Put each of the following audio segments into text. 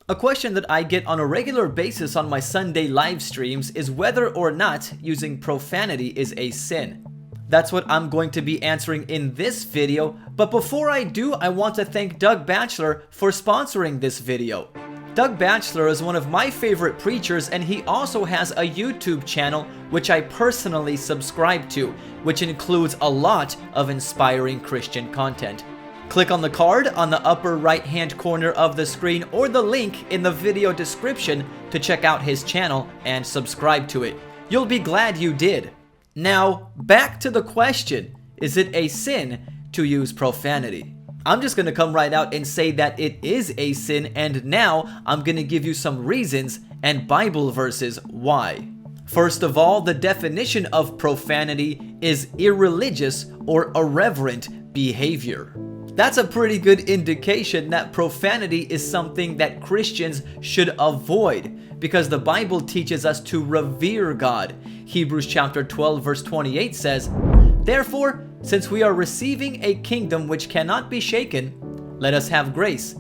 A question that I get on a regular basis on my Sunday live streams is whether or not using profanity is a sin. That's what I'm going to be answering in this video, but before I do, I want to thank Doug Batchelor for sponsoring this video. Doug Batchelor is one of my favorite preachers, and he also has a YouTube channel which I personally subscribe to, which includes a lot of inspiring Christian content. Click on the card on the upper right hand corner of the screen or the link in the video description to check out his channel and subscribe to it. You'll be glad you did. Now, back to the question, is it a sin to use profanity? I'm just going to come right out and say that it is a sin, and now I'm going to give you some reasons and Bible verses why. First of all, the definition of profanity is irreligious or irreverent behavior. That's a pretty good indication that profanity is something that Christians should avoid because the Bible teaches us to revere God. Hebrews chapter 12 verse 28 says, "Therefore, since we are receiving a kingdom which cannot be shaken, let us have grace,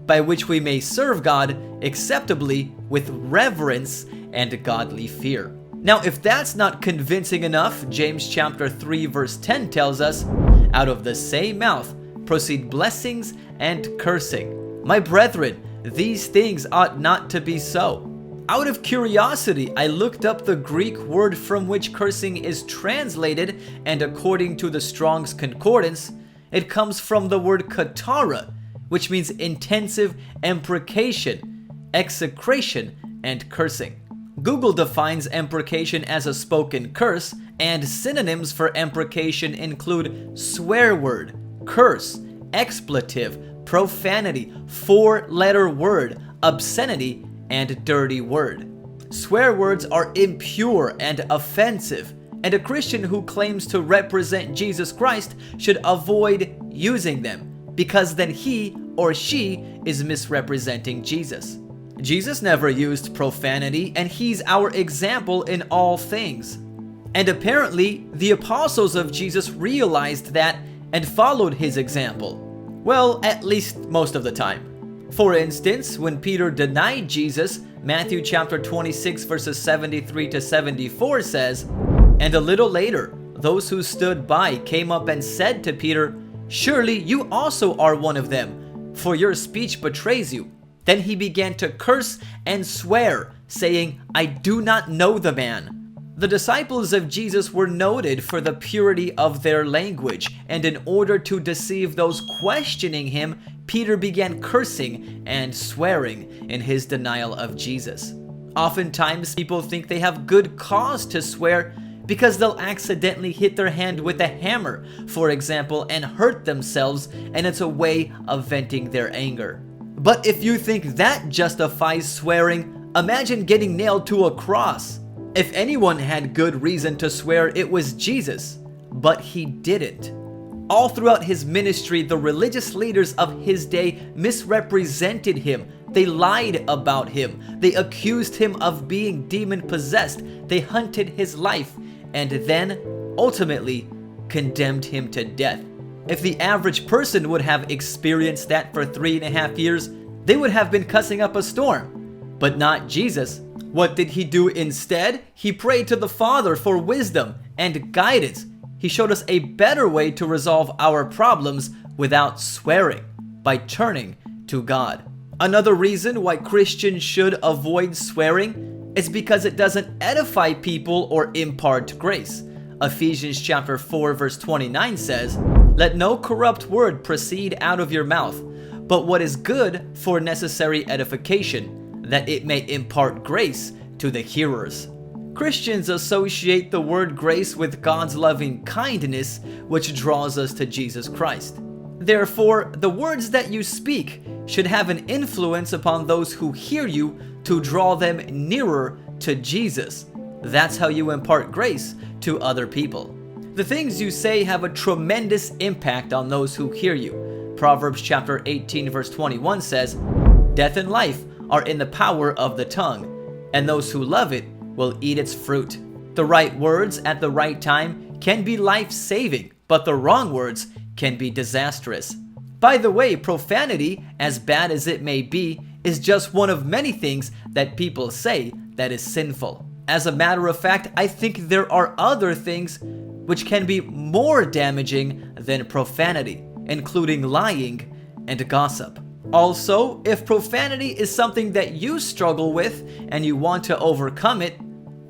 by which we may serve God acceptably with reverence and godly fear." Now, if that's not convincing enough, James chapter 3 verse 10 tells us, "Out of the same mouth proceed blessings and cursing. My brethren, these things ought not to be so." Out of curiosity, I looked up the Greek word from which cursing is translated, and according to the Strong's Concordance, it comes from the word katara, which means intensive imprecation, execration, and cursing. Google defines imprecation as a spoken curse, and synonyms for imprecation include swear word, curse, expletive, profanity, four-letter word, obscenity, and dirty word. Swear words are impure and offensive, and a Christian who claims to represent Jesus Christ should avoid using them, because then he or she is misrepresenting Jesus. Jesus never used profanity, and he's our example in all things. And apparently, the apostles of Jesus realized that and followed his example. Well, at least most of the time. For instance, when Peter denied Jesus, Matthew chapter 26 verses 73 to 74 says, "And a little later, those who stood by came up and said to Peter, 'Surely you also are one of them, for your speech betrays you.' Then he began to curse and swear, saying, 'I do not know the man.'" The disciples of Jesus were noted for the purity of their language, and in order to deceive those questioning him, Peter began cursing and swearing in his denial of Jesus. Oftentimes, people think they have good cause to swear because they'll accidentally hit their hand with a hammer, for example, and hurt themselves, and it's a way of venting their anger. But if you think that justifies swearing, imagine getting nailed to a cross. If anyone had good reason to swear, it was Jesus, but he didn't. All throughout his ministry, the religious leaders of his day misrepresented him. They lied about him. They accused him of being demon-possessed. They hunted his life, and then, ultimately, condemned him to death. If the average person would have experienced that for 3.5 years, they would have been cussing up a storm. But not Jesus. What did he do instead? He prayed to the Father for wisdom and guidance. He showed us a better way to resolve our problems without swearing, by turning to God. Another reason why Christians should avoid swearing is because it doesn't edify people or impart grace. Ephesians chapter 4 verse 29 says, "Let no corrupt word proceed out of your mouth, but what is good for necessary edification, that it may impart grace to the hearers." Christians associate the word grace with God's loving kindness, which draws us to Jesus Christ. Therefore, the words that you speak should have an influence upon those who hear you to draw them nearer to Jesus. That's how you impart grace to other people. The things you say have a tremendous impact on those who hear you. Proverbs chapter 18 verse 21 says, "Death and life are in the power of the tongue, and those who love it will eat its fruit." The right words at the right time can be life-saving, but the wrong words can be disastrous. By the way, profanity, as bad as it may be, is just one of many things that people say that is sinful. As a matter of fact, I think there are other things which can be more damaging than profanity, including lying and gossip. Also, if profanity is something that you struggle with and you want to overcome it,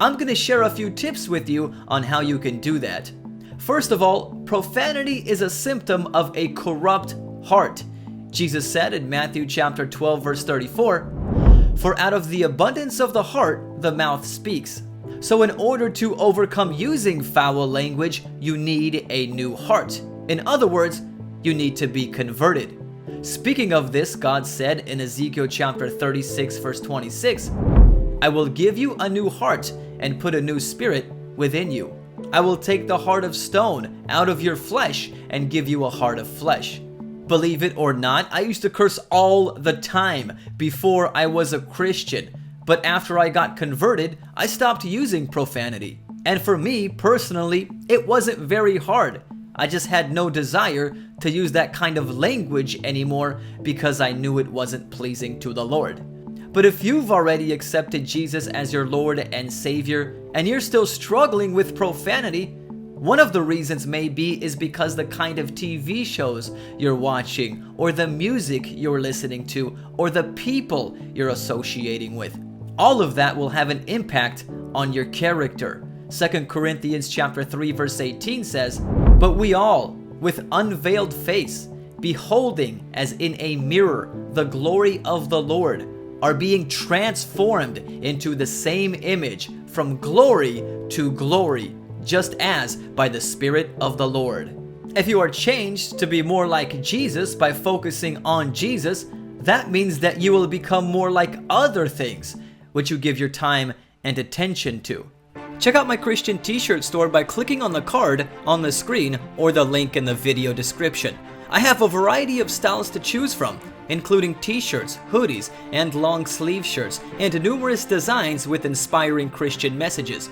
I'm going to share a few tips with you on how you can do that. First of all, profanity is a symptom of a corrupt heart. Jesus said in Matthew chapter 12 verse 34, "For out of the abundance of the heart, the mouth speaks." So in order to overcome using foul language, you need a new heart. In other words, you need to be converted. Speaking of this, God said in Ezekiel chapter 36 verse 26, "I will give you a new heart and put a new spirit within you. I will take the heart of stone out of your flesh and give you a heart of flesh." Believe it or not, I used to curse all the time before I was a Christian. But after I got converted, I stopped using profanity. And for me, personally, it wasn't very hard. I just had no desire to use that kind of language anymore because I knew it wasn't pleasing to the Lord. But if you've already accepted Jesus as your Lord and Savior, and you're still struggling with profanity, one of the reasons may be is because the kind of TV shows you're watching, or the music you're listening to, or the people you're associating with. All of that will have an impact on your character. 2 Corinthians chapter 3 verse 18 says, "But we all, with unveiled face, beholding as in a mirror the glory of the Lord, are being transformed into the same image from glory to glory, just as by the Spirit of the Lord." If you are changed to be more like Jesus by focusing on Jesus, that means that you will become more like other things which you give your time and attention to. Check out my Christian t-shirt store by clicking on the card on the screen or the link in the video description. I have a variety of styles to choose from, including t-shirts, hoodies, and long sleeve shirts, and numerous designs with inspiring Christian messages.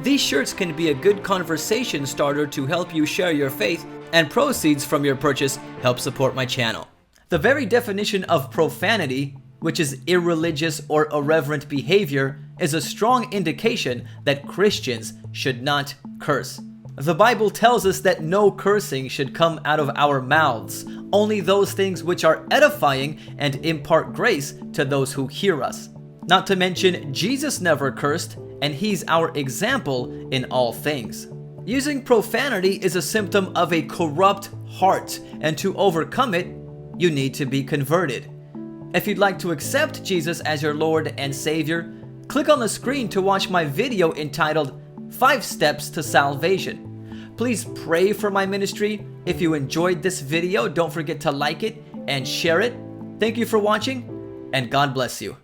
These shirts can be a good conversation starter to help you share your faith, and proceeds from your purchase help support my channel. The very definition of profanity, which is irreligious or irreverent behavior, is a strong indication that Christians should not curse. The Bible tells us that no cursing should come out of our mouths, only those things which are edifying and impart grace to those who hear us. Not to mention, Jesus never cursed, and he's our example in all things. Using profanity is a symptom of a corrupt heart, and to overcome it, you need to be converted. If you'd like to accept Jesus as your Lord and Savior, click on the screen to watch my video entitled 5 Steps to Salvation. Please pray for my ministry. If you enjoyed this video, don't forget to like it and share it. Thank you for watching, and God bless you.